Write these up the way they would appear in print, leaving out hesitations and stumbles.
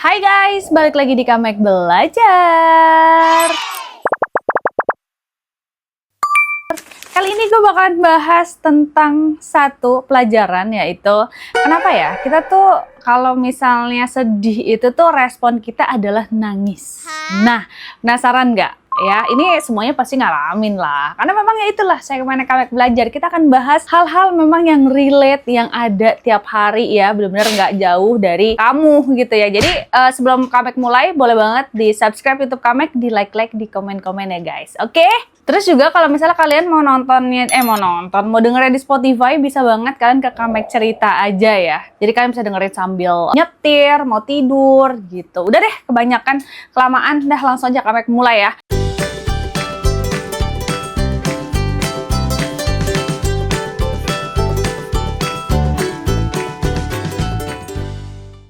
Hai guys, balik lagi di Kamek Belajar. Kali ini gue bakalan bahas tentang satu pelajaran, yaitu kenapa ya kita tuh kalau misalnya sedih itu tuh respon kita adalah nangis. Nah, penasaran nggak? Ya, ini semuanya pasti ngalamin lah. Karena memang ya itulah segmen Kamek Belajar. Kita akan bahas hal-hal memang yang relate, yang ada tiap hari ya. Bener-bener nggak jauh dari kamu gitu ya. Jadi sebelum Kamek mulai, boleh banget di subscribe YouTube Kamek, di like-like, di komen-komen ya guys. Oke? Terus juga kalau misalnya kalian mau mau dengerin di Spotify, bisa banget kalian ke Kamek Cerita aja ya. Jadi kalian bisa dengerin sambil nyetir, mau tidur gitu. Udah deh, kebanyakan kelamaan. Dah langsung aja Kamek mulai ya.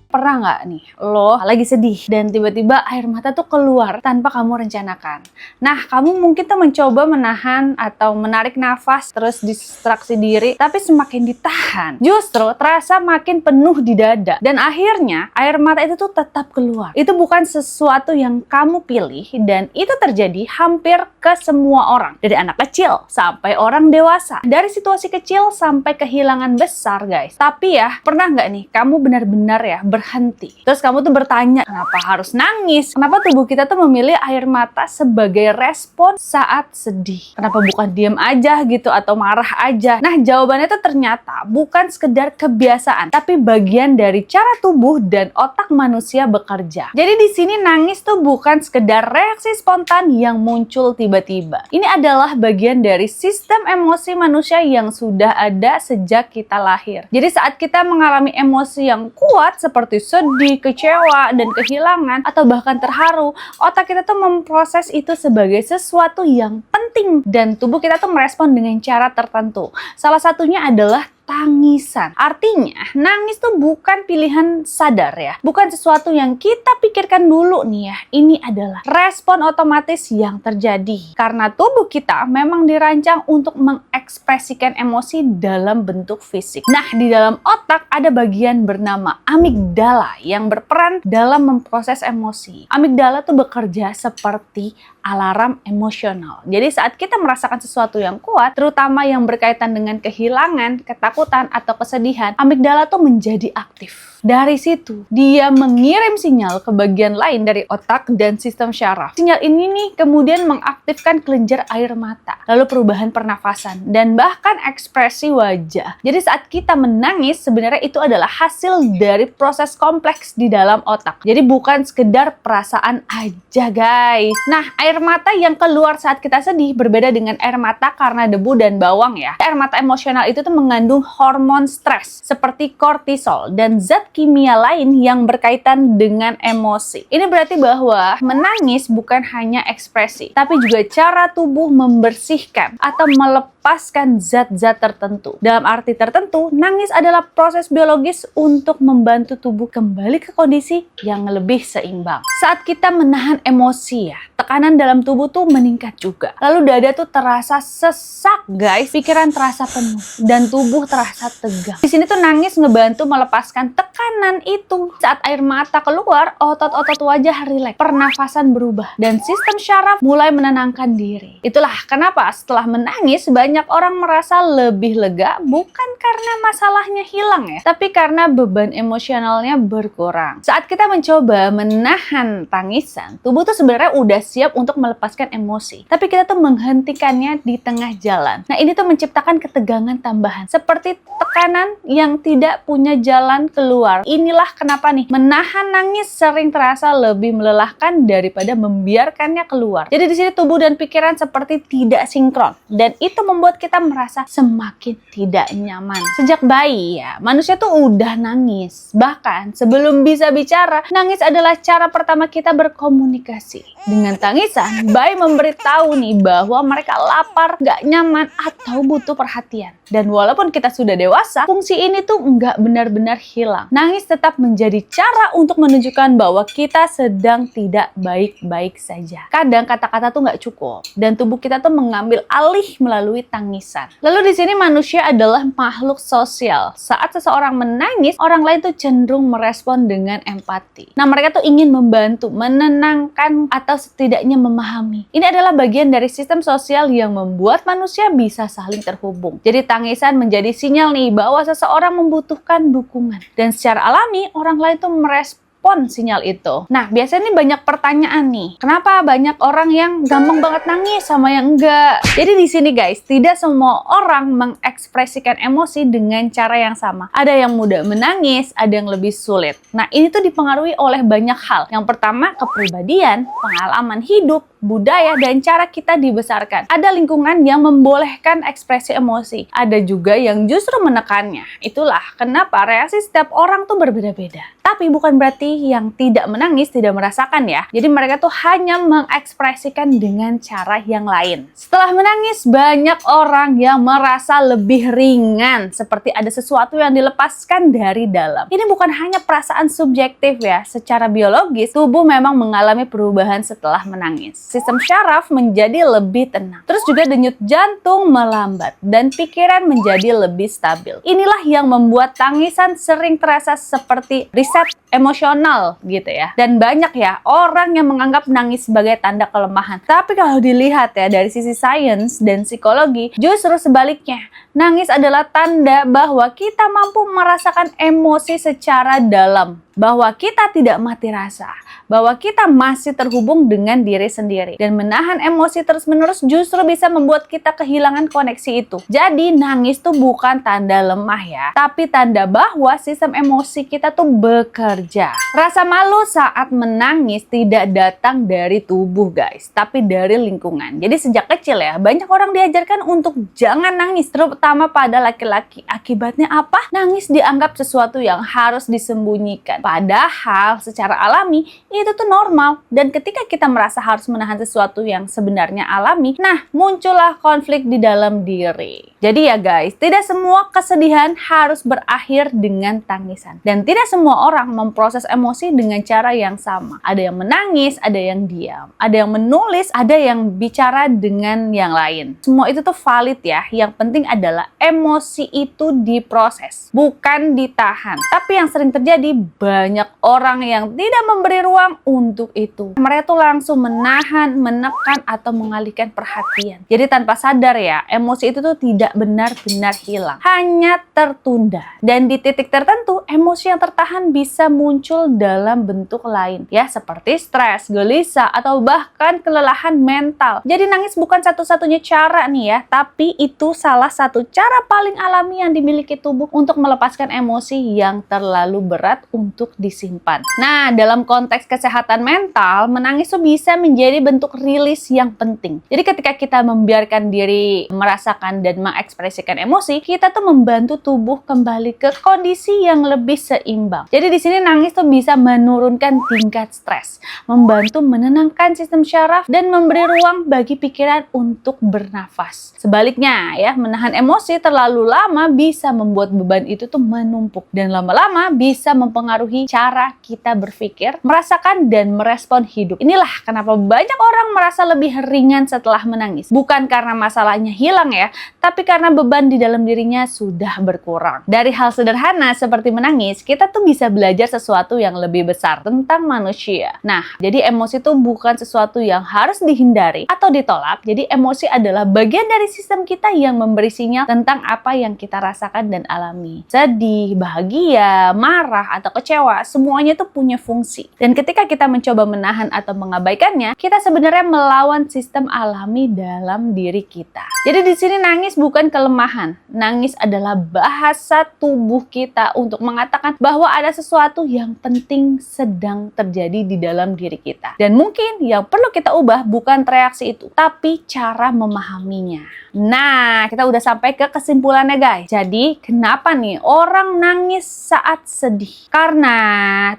Pernah nggak nih, lo lagi sedih dan tiba-tiba air mata tuh keluar tanpa kamu rencanakan. Nah, kamu mungkin tuh mencoba menahan atau menarik nafas, terus distraksi diri, tapi semakin ditahan, justru terasa makin penuh di dada. Dan akhirnya, air mata itu tuh tetap keluar. Itu bukan sesuatu yang kamu pilih, dan itu terjadi hampir ke semua orang. Dari anak kecil sampai orang dewasa. Dari situasi kecil sampai kehilangan besar, guys. Tapi ya, pernah nggak nih, kamu benar-benar ya berhenti. Terus kamu tuh bertanya, kenapa harus nangis? Kenapa tubuh kita tuh memilih air mata sebagai respon saat sedih? Kenapa bukan diam aja gitu atau marah aja? Nah, jawabannya tuh ternyata bukan sekedar kebiasaan, tapi bagian dari cara tubuh dan otak manusia bekerja. Jadi di sini nangis tuh bukan sekedar reaksi spontan yang muncul tiba-tiba. Ini adalah bagian dari sistem emosi manusia yang sudah ada sejak kita lahir. Jadi saat kita mengalami emosi yang kuat seperti sedih, kecewa, dan kehilangan, atau bahkan terharu, otak kita tuh memproses itu sebagai sesuatu yang penting dan tubuh kita tuh merespon dengan cara tertentu. Salah satunya adalah tangisan. Artinya, nangis tuh bukan pilihan sadar ya. Bukan sesuatu yang kita pikirkan dulu nih ya. Ini adalah respon otomatis yang terjadi. Karena tubuh kita memang dirancang untuk mengekspresikan emosi dalam bentuk fisik. Nah, di dalam otak ada bagian bernama amigdala yang berperan dalam memproses emosi. Amigdala tuh bekerja seperti alarm emosional. Jadi saat kita merasakan sesuatu yang kuat, terutama yang berkaitan dengan kehilangan, ketakutan, atau kesedihan, amigdala tuh menjadi aktif. Dari situ, dia mengirim sinyal ke bagian lain dari otak dan sistem syaraf. Sinyal ini nih kemudian mengaktifkan kelenjar air mata, lalu perubahan pernafasan, dan bahkan ekspresi wajah. Jadi saat kita menangis, sebenarnya itu adalah hasil dari proses kompleks di dalam otak. Jadi bukan sekedar perasaan aja, guys. Nah, air mata yang keluar saat kita sedih berbeda dengan air mata karena debu dan bawang ya. Air mata emosional itu tuh mengandung hormon stres seperti kortisol dan zat kimia lain yang berkaitan dengan emosi. Ini berarti bahwa menangis bukan hanya ekspresi, tapi juga cara tubuh membersihkan atau melepaskan zat-zat tertentu. Dalam arti tertentu, nangis adalah proses biologis untuk membantu tubuh kembali ke kondisi yang lebih seimbang. Saat kita menahan emosi ya, tekanan dalam tubuh tuh meningkat juga. Lalu dada tuh terasa sesak, guys. Pikiran terasa penuh dan tubuh terasa tegang. Di sini tuh nangis ngebantu melepaskan tekanan itu. Saat air mata keluar, otot-otot wajah rileks, pernafasan berubah, dan sistem syaraf mulai menenangkan diri. Itulah kenapa setelah menangis banyak orang merasa lebih lega, bukan karena masalahnya hilang ya, tapi karena beban emosionalnya berkurang. Saat kita mencoba menahan tangisan, tubuh tuh sebenarnya udah siap untuk melepaskan emosi, tapi kita tuh menghentikannya di tengah jalan. Nah, ini tuh menciptakan ketegangan tambahan, seperti tekanan yang tidak punya jalan keluar. Inilah kenapa nih menahan nangis sering terasa lebih melelahkan daripada membiarkannya keluar. Jadi di sini tubuh dan pikiran seperti tidak sinkron, dan itu membuat kita merasa semakin tidak nyaman. Sejak bayi ya, manusia tuh udah nangis. Bahkan sebelum bisa bicara, nangis adalah cara pertama kita berkomunikasi. Dengan tangisan, bayi memberitahu nih bahwa mereka lapar, gak nyaman, atau butuh perhatian. Dan walaupun kita sudah dewasa, fungsi ini tuh nggak benar-benar hilang. Nangis tetap menjadi cara untuk menunjukkan bahwa kita sedang tidak baik-baik saja. Kadang kata-kata tuh nggak cukup, dan tubuh kita tuh mengambil alih melalui tangisan. Lalu di sini manusia adalah makhluk sosial. Saat seseorang menangis, orang lain tuh cenderung merespon dengan empati. Nah, mereka tuh ingin membantu, menenangkan, atau setidaknya memahami. Ini adalah bagian dari sistem sosial yang membuat manusia bisa saling terhubung. Jadi tangisan menjadi sinyal nih bahwa seseorang membutuhkan dukungan. Dan secara alami, orang lain tuh merespon sinyal itu. Nah, biasanya nih banyak pertanyaan nih. Kenapa banyak orang yang gampang banget nangis sama yang enggak? Jadi di sini guys, tidak semua orang mengekspresikan emosi dengan cara yang sama. Ada yang mudah menangis, ada yang lebih sulit. Nah, ini tuh dipengaruhi oleh banyak hal. Yang pertama, kepribadian, pengalaman hidup, budaya, dan cara kita dibesarkan. Ada lingkungan yang membolehkan ekspresi emosi. Ada juga yang justru menekannya. Itulah kenapa reaksi setiap orang tuh berbeda-beda. Tapi bukan berarti yang tidak menangis tidak merasakan ya. Jadi mereka tuh hanya mengekspresikan dengan cara yang lain. Setelah menangis, banyak orang yang merasa lebih ringan. Seperti ada sesuatu yang dilepaskan dari dalam. Ini bukan hanya perasaan subjektif ya. Secara biologis, tubuh memang mengalami perubahan setelah menangis. Sistem syaraf menjadi lebih tenang. Terus juga denyut jantung melambat. Dan pikiran menjadi lebih stabil. Inilah yang membuat tangisan sering terasa seperti reset emosional gitu ya. Dan banyak ya orang yang menganggap nangis sebagai tanda kelemahan. Tapi kalau dilihat ya dari sisi sains dan psikologi, justru sebaliknya. Nangis adalah tanda bahwa kita mampu merasakan emosi secara dalam. Bahwa kita tidak mati rasa. Bahwa kita masih terhubung dengan diri sendiri. Dan menahan emosi terus-menerus justru bisa membuat kita kehilangan koneksi itu. Jadi nangis tuh bukan tanda lemah ya. Tapi tanda bahwa sistem emosi kita tuh bekerja. Rasa malu saat menangis tidak datang dari tubuh guys. Tapi dari lingkungan. Jadi sejak kecil ya, banyak orang diajarkan untuk jangan nangis. Terutama pada laki-laki. Akibatnya apa? Nangis dianggap sesuatu yang harus disembunyikan. Padahal secara alami itu tuh normal. Dan ketika kita merasa harus menahan sesuatu yang sebenarnya alami, nah muncullah konflik di dalam diri. Jadi ya guys, tidak semua kesedihan harus berakhir dengan tangisan. Dan tidak semua orang memproses emosi dengan cara yang sama. Ada yang menangis, ada yang diam. Ada yang menulis, ada yang bicara dengan yang lain. Semua itu tuh valid ya. Yang penting adalah emosi itu diproses, bukan ditahan. Tapi yang sering terjadi, banyak orang yang tidak memberi ruang untuk itu. Mereka tuh langsung menahan, menekan, atau mengalihkan perhatian. Jadi tanpa sadar ya, emosi itu tuh tidak benar-benar hilang. Hanya tertunda. Dan di titik tertentu, emosi yang tertahan bisa muncul dalam bentuk lain. Ya, seperti stres, gelisah, atau bahkan kelelahan mental. Jadi nangis bukan satu-satunya cara nih ya, tapi itu salah satu cara paling alami yang dimiliki tubuh untuk melepaskan emosi yang terlalu berat untuk disimpan. Nah, dalam konteks kesehatan mental, menangis tuh bisa menjadi bentuk rilis yang penting. Jadi ketika kita membiarkan diri merasakan dan mengekspresikan emosi, kita tuh membantu tubuh kembali ke kondisi yang lebih seimbang. Jadi di sini nangis tuh bisa menurunkan tingkat stres, membantu menenangkan sistem syaraf, dan memberi ruang bagi pikiran untuk bernafas. Sebaliknya ya, menahan emosi terlalu lama bisa membuat beban itu tuh menumpuk, dan lama-lama bisa mempengaruhi cara kita berpikir, merasakan, dan merespon hidup. Inilah kenapa banyak orang merasa lebih ringan setelah menangis. Bukan karena masalahnya hilang ya, tapi karena beban di dalam dirinya sudah berkurang. Dari hal sederhana seperti menangis, kita tuh bisa belajar sesuatu yang lebih besar tentang manusia. Nah, jadi emosi itu bukan sesuatu yang harus dihindari atau ditolak. Jadi emosi adalah bagian dari sistem kita yang memberi sinyal tentang apa yang kita rasakan dan alami. Sedih, bahagia, marah, atau kecewa, semuanya itu punya fungsi. Dan ketika kita mencoba menahan atau mengabaikannya, kita sebenarnya melawan sistem alami dalam diri kita. Jadi di sini nangis bukan kelemahan. Nangis adalah bahasa tubuh kita untuk mengatakan bahwa ada sesuatu yang penting sedang terjadi di dalam diri kita. Dan mungkin yang perlu kita ubah bukan reaksi itu, tapi cara memahaminya. Nah, kita udah sampai ke kesimpulannya guys. Jadi, kenapa nih orang nangis saat sedih? Karena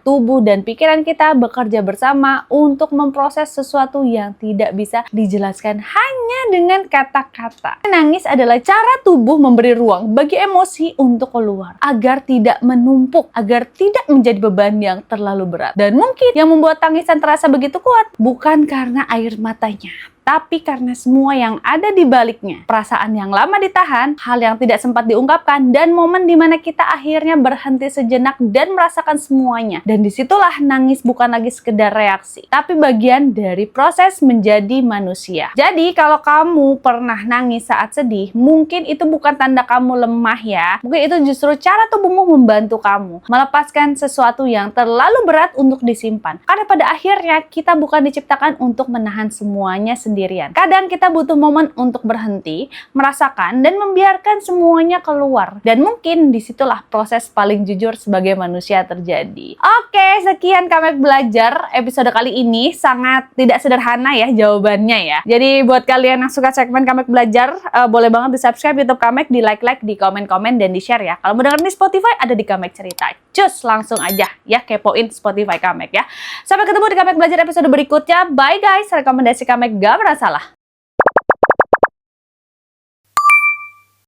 tubuh dan pikiran kita bekerja bersama untuk memproses sesuatu sesuatu yang tidak bisa dijelaskan hanya dengan kata-kata. Menangis adalah cara tubuh memberi ruang bagi emosi untuk keluar, agar tidak menumpuk, agar tidak menjadi beban yang terlalu berat. Dan mungkin yang membuat tangisan terasa begitu kuat bukan karena air matanya, tapi karena semua yang ada di baliknya. Perasaan yang lama ditahan, hal yang tidak sempat diungkapkan, dan momen dimana kita akhirnya berhenti sejenak dan merasakan semuanya. Dan disitulah nangis bukan lagi sekedar reaksi, tapi bagian dari proses menjadi manusia. Jadi kalau kamu pernah nangis saat sedih, mungkin itu bukan tanda kamu lemah ya. Mungkin itu justru cara tubuhmu membantu kamu melepaskan sesuatu yang terlalu berat untuk disimpan. Karena pada akhirnya kita bukan diciptakan untuk menahan semuanya sendiri. Kadang kita butuh momen untuk berhenti, merasakan, dan membiarkan semuanya keluar. Dan mungkin disitulah proses paling jujur sebagai manusia terjadi. Oke, sekian Kamek Belajar. Episode kali ini sangat tidak sederhana ya jawabannya ya. Jadi buat kalian yang suka segmen Kamek Belajar, boleh banget di-subscribe YouTube Kamek, di-like, di komen-komen, dan di-share ya. Kalau mau dengerin di Spotify, ada di Kamek Cerita. Cus, langsung aja ya kepoin Spotify Kamek ya. Sampai ketemu di Kamek Belajar episode berikutnya. Bye guys, rekomendasi Kamek gak pernah salah.